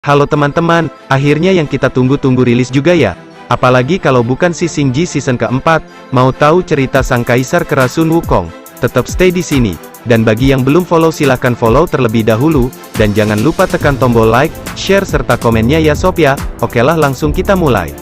Halo teman-teman, akhirnya yang kita tunggu-tunggu rilis juga ya. Apalagi kalau bukan si Xingji season keempat. Mau tahu cerita sang kaisar kera Sun Wukong? Tetap stay di sini. Dan bagi yang belum follow silahkan follow terlebih dahulu. Dan jangan lupa tekan tombol like, share serta komennya ya sob ya. Okelah langsung kita mulai.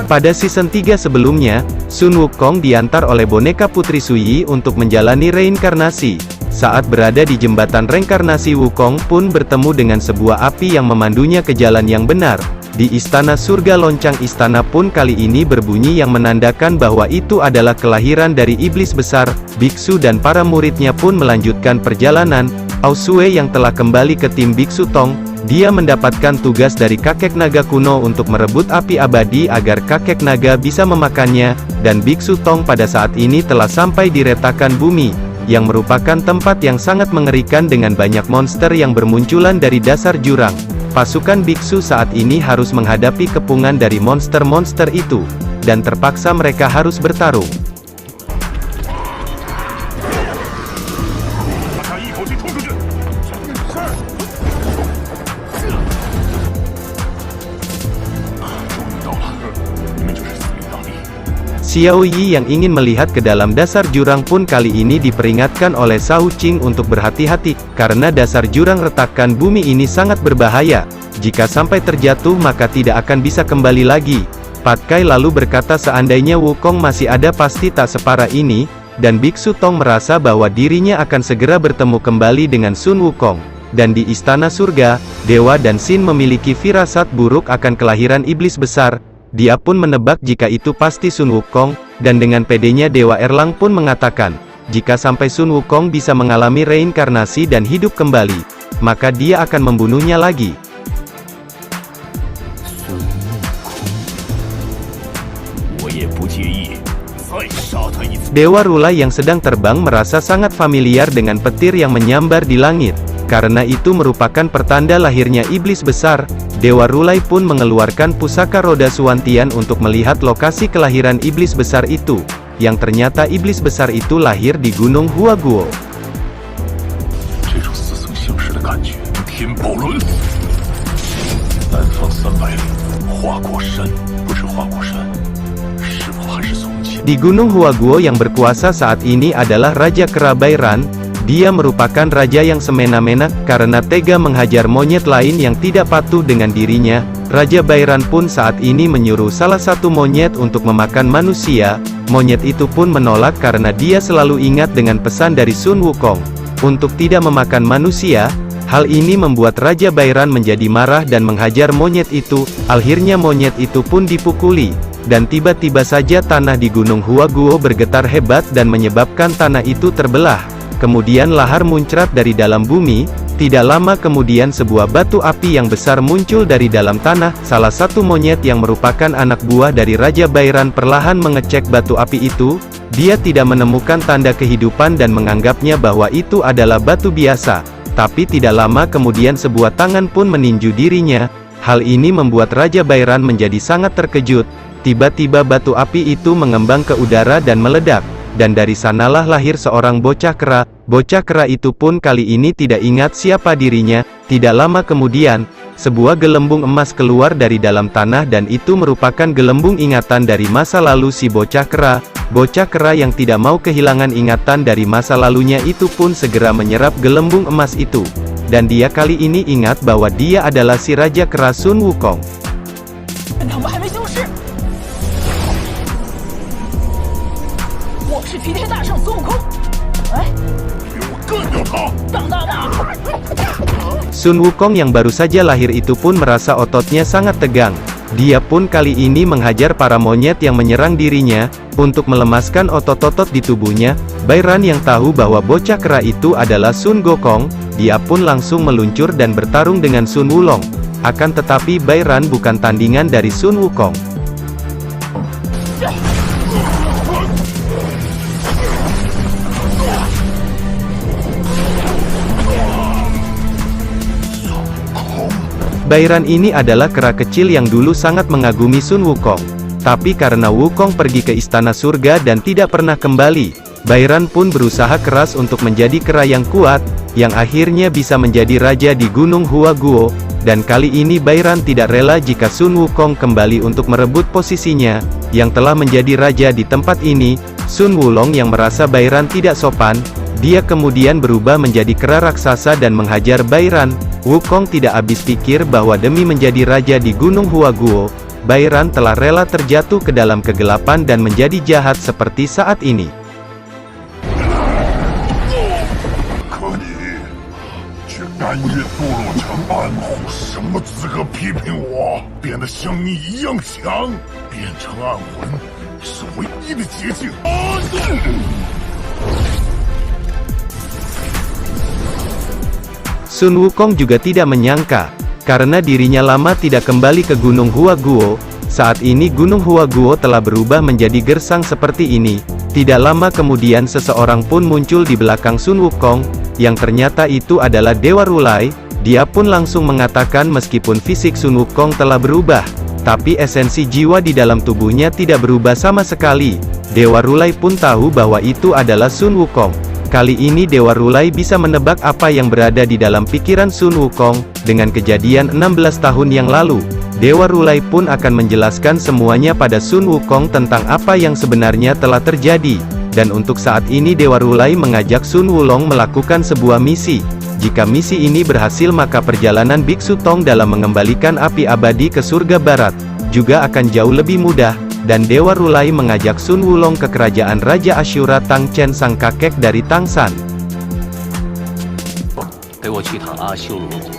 Pada season 3 sebelumnya, Sun Wukong diantar oleh boneka Putri Suyi untuk menjalani reinkarnasi. Saat berada di jembatan reinkarnasi, Wukong pun bertemu dengan sebuah api yang memandunya ke jalan yang benar. Di istana surga, lonceng istana pun kali ini berbunyi yang menandakan bahwa itu adalah kelahiran dari iblis besar. Biksu dan para muridnya pun melanjutkan perjalanan. Aosue yang telah kembali ke tim Biksu Tong, dia mendapatkan tugas dari kakek naga kuno untuk merebut api abadi agar kakek naga bisa memakannya, dan Biksu Tong pada saat ini telah sampai di retakan bumi, yang merupakan tempat yang sangat mengerikan dengan banyak monster yang bermunculan dari dasar jurang. Pasukan biksu saat ini harus menghadapi kepungan dari monster-monster itu, dan terpaksa mereka harus bertarung. Xiao Yi yang ingin melihat ke dalam dasar jurang pun kali ini diperingatkan oleh Shao Qing untuk berhati-hati, karena dasar jurang retakan bumi ini sangat berbahaya. Jika sampai terjatuh maka tidak akan bisa kembali lagi. Pat Kai lalu berkata seandainya Wukong masih ada pasti tak separah ini, dan Biksu Tong merasa bahwa dirinya akan segera bertemu kembali dengan Sun Wukong. Dan di istana surga, Dewa dan Sin memiliki firasat buruk akan kelahiran iblis besar. Dia pun menebak jika itu pasti Sun Wukong, dan dengan pedenya Dewa Erlang pun mengatakan, jika sampai Sun Wukong bisa mengalami reinkarnasi dan hidup kembali, maka dia akan membunuhnya lagi. Dewa Rulai yang sedang terbang merasa sangat familiar dengan petir yang menyambar di langit. Karena itu merupakan pertanda lahirnya iblis besar. Dewa Rulai pun mengeluarkan pusaka roda Suantian untuk melihat lokasi kelahiran iblis besar itu, yang ternyata iblis besar itu lahir di Gunung Huaguo. Di Gunung Huaguo yang berkuasa saat ini adalah Raja Kera Bairan. Dia merupakan raja yang semena-mena, karena tega menghajar monyet lain yang tidak patuh dengan dirinya. Raja Bairan pun saat ini menyuruh salah satu monyet untuk memakan manusia. Monyet itu pun menolak karena dia selalu ingat dengan pesan dari Sun Wukong untuk tidak memakan manusia. Hal ini membuat Raja Bairan menjadi marah dan menghajar monyet itu. Akhirnya monyet itu pun dipukuli. Dan tiba-tiba saja tanah di Gunung Huaguo bergetar hebat dan menyebabkan tanah itu terbelah. Kemudian lahar muncrat dari dalam bumi. Tidak lama kemudian sebuah batu api yang besar muncul dari dalam tanah. Salah satu monyet yang merupakan anak buah dari Raja Bairan perlahan mengecek batu api itu. Dia tidak menemukan tanda kehidupan dan menganggapnya bahwa itu adalah batu biasa. Tapi tidak lama kemudian sebuah tangan pun meninju dirinya. Hal ini membuat Raja Bairan menjadi sangat terkejut. Tiba-tiba batu api itu mengembang ke udara dan meledak. Dan dari sanalah lahir seorang bocah kera. Bocah kera itu pun kali ini tidak ingat siapa dirinya. Tidak lama kemudian, sebuah gelembung emas keluar dari dalam tanah dan itu merupakan gelembung ingatan dari masa lalu si bocah kera. Bocah kera yang tidak mau kehilangan ingatan dari masa lalunya itu pun segera menyerap gelembung emas itu. Dan dia kali ini ingat bahwa dia adalah si Raja Kera Sun Wukong. Sun Wukong yang baru saja lahir itu pun merasa ototnya sangat tegang. Dia pun kali ini menghajar para monyet yang menyerang dirinya, untuk melemaskan otot-otot di tubuhnya. Bairan yang tahu bahwa bocah kera itu adalah Sun Gokong, dia pun langsung meluncur dan bertarung dengan Sun Wulong. Akan tetapi Bairan bukan tandingan dari Sun Wukong. Bairan ini adalah kera kecil yang dulu sangat mengagumi Sun Wukong. Tapi karena Wukong pergi ke istana surga dan tidak pernah kembali, Bairan pun berusaha keras untuk menjadi kera yang kuat. yang akhirnya bisa menjadi raja di Gunung Huaguo, dan kali ini Bairan tidak rela jika Sun Wukong kembali untuk merebut posisinya, yang telah menjadi raja di tempat ini. Sun Wulong yang merasa Bairan tidak sopan, dia kemudian berubah menjadi kera raksasa dan menghajar Bairan. Wukong tidak habis pikir bahwa demi menjadi raja di Gunung Huaguo, Bairan telah rela terjatuh ke dalam kegelapan dan menjadi jahat seperti saat ini. Sun Wukong juga tidak menyangka, karena dirinya lama tidak kembali ke Gunung Huaguo, saat ini Gunung Huaguo telah berubah menjadi gersang seperti ini. Tidak lama kemudian seseorang pun muncul di belakang Sun Wukong, yang ternyata itu adalah Dewa Rulai. Dia pun langsung mengatakan meskipun fisik Sun Wukong telah berubah, tapi esensi jiwa di dalam tubuhnya tidak berubah sama sekali. Dewa Rulai pun tahu bahwa itu adalah Sun Wukong. Kali ini Dewa Rulai bisa menebak apa yang berada di dalam pikiran Sun Wukong. Dengan kejadian 16 tahun yang lalu, Dewa Rulai pun akan menjelaskan semuanya pada Sun Wukong tentang apa yang sebenarnya telah terjadi. Dan untuk saat ini Dewa Rulai mengajak Sun Wulong melakukan sebuah misi. Jika misi ini berhasil maka perjalanan Biksu Tong dalam mengembalikan api abadi ke surga barat juga akan jauh lebih mudah. Dan Dewa Rulai mengajak Sun Wulong ke kerajaan Raja Ashura Tang Chen sang kakek dari Tang San. 陪我去趟阿修罗。